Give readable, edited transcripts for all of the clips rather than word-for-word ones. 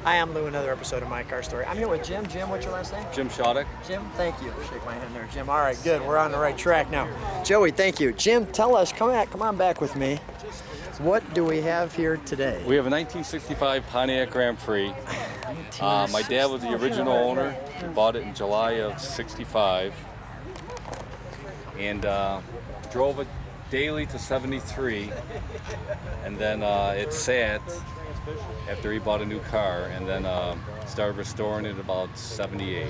I am Lou, another episode of My Car Story. I'm here with Jim. Jim, what's your last name? Jim Schaudek. Jim, thank you. Shake my hand there, Jim. All right, good. We're on the right track now. Joey, thank you. Jim, tell us, come on back with me. What do we have here today? We have a 1965 Pontiac Grand Prix. My dad was the original owner. He bought it in July of '65 and drove it daily to 73, and then it sat after he bought a new car, and then started restoring it about 78.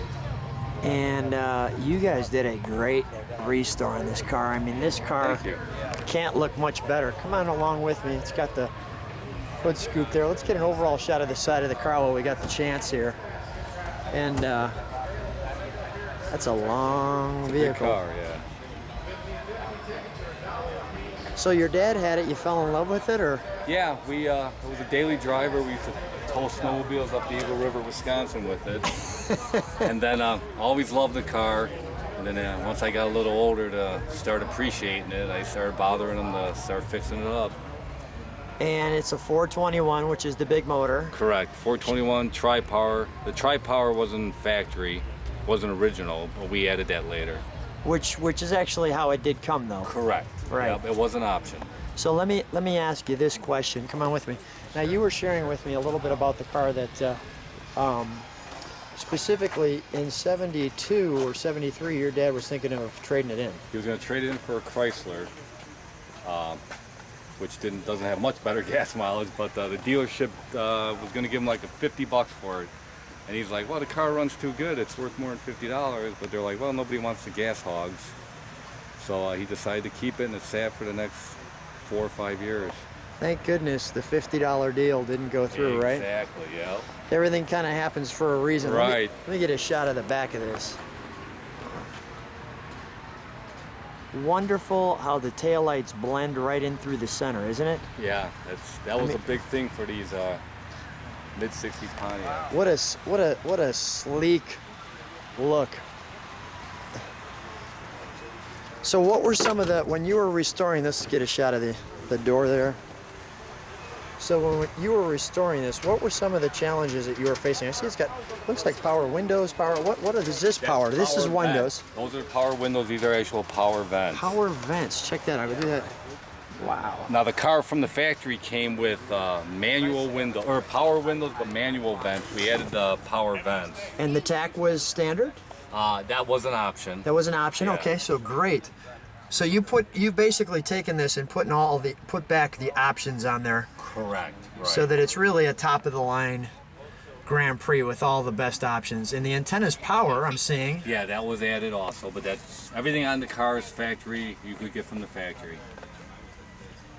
And you guys did a great restore on this car. I mean, this car can't look much better. Come on along with me. It's got the hood scoop there. Let's get an overall shot of the side of the car while we got the chance here. And that's a long vehicle. Big car, yeah. So your dad had it, you fell in love with it, or? Yeah, it was a daily driver. We used to tow snowmobiles up the Eagle River, Wisconsin with it. And then always loved the car. And then once I got a little older to start appreciating it, I started bothering him to start fixing it up. And it's a 421, which is the big motor. Correct, 421 tri-power. The tri-power wasn't factory, wasn't original, but we added that later. Which is actually how it did come, though. Correct. Right. Yep, it was an option. So let me ask you this question. Come on with me. Now you were sharing with me a little bit about the car that specifically in 72 or 73 your dad was thinking of trading it in. He was going to trade it in for a Chrysler, which doesn't have much better gas mileage, but the dealership was going to give him like $50 for it. And he's like, well, the car runs too good, it's worth more than $50. But they're like, well, nobody wants the gas hogs. So he decided to keep it, and it sat for the next 4 or 5 years. Thank goodness the $50 deal didn't go through, right? Exactly, yeah. Everything kind of happens for a reason. Right. Let me get a shot of the back of this. Wonderful how the taillights blend right in through the center, isn't it? Yeah, that was a big thing for these mid-60s Pontiac. What a sleek look. So what were some of the, when you were restoring this, let's get a shot of the door there. So when you were restoring this, what were some of the challenges that you were facing? I see it's got, looks like power windows, what is this power? This is windows. Those are power windows, these are actual power vents. Power vents, check that out, I'll do that. Wow. Now the car from the factory came with manual window, or power windows, but manual vents. We added the power vents. And the tack was standard? That was an option. That was an option. Yeah. Okay, so great. So you've basically taken this and put back the options on there. Correct. Right. So that it's really a top of the line Grand Prix with all the best options. And the antenna's power, I'm seeing. Yeah, that was added also, but that's everything on the car is factory. You could get from the factory.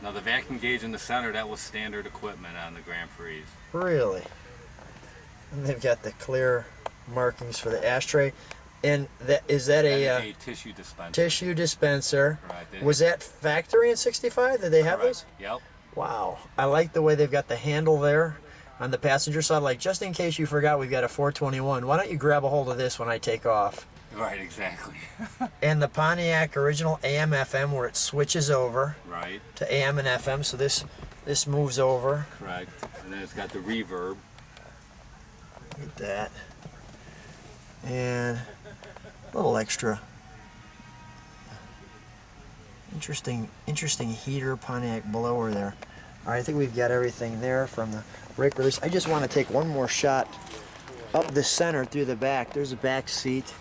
Now the vacuum gauge in the center, that was standard equipment on the Grand Prix. Really? And they've got the clear markings for the ashtray. And is that a tissue dispenser? Tissue dispenser. Right. Was that factory in 65? Did they have those? Yep. Wow. I like the way they've got the handle there on the passenger side. Like, just in case you forgot, we've got a 421. Why don't you grab a hold of this when I take off? Right, exactly. And the Pontiac original AM/FM where it switches over to AM and FM. So this moves over. Correct. And then it's got the reverb. Look at that. And a little extra. Interesting heater Pontiac blower there. All right, I think we've got everything there from the brake release. I just want to take one more shot up the center through the back. There's a back seat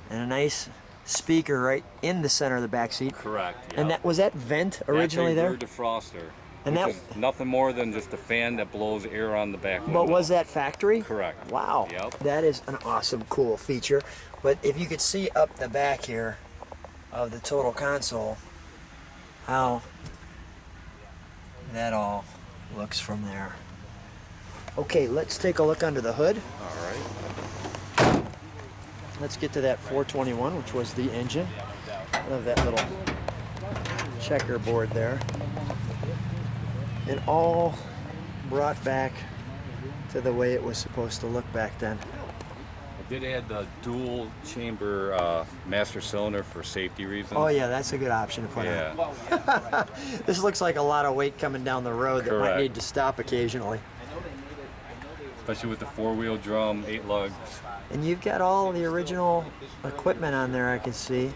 and a nice speaker right in the center of the back seat. Correct. Yep. And was that vent originally there? That's a rear defroster. And that is nothing more than just a fan that blows air on the back window. But was that factory? Correct. Wow. Yep. That is an awesome, cool feature. But if you could see up the back here of the total console, how that all looks from there. Okay, let's take a look under the hood. All right. Let's get to that 421, which was the engine. I love that little checkerboard there. And all brought back to the way it was supposed to look back then. I did add the dual chamber master cylinder for safety reasons. Oh yeah, that's a good option to put on. This looks like a lot of weight coming down the road that might need to stop occasionally. especially with the 4-wheel drum, 8 lugs. And you've got all the original equipment on there, I can see.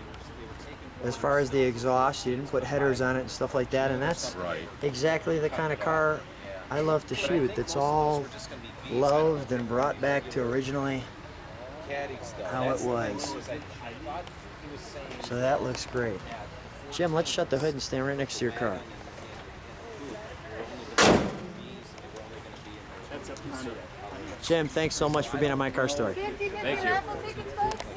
As far as the exhaust, you didn't put headers on it and stuff like that, and that's Right. exactly the kind of car I love to shoot. That's all loved and brought back to originally how it was. So that looks great. Jim, let's shut the hood and stand right next to your car. Jim, thanks so much for being on My Car Story. Thank you.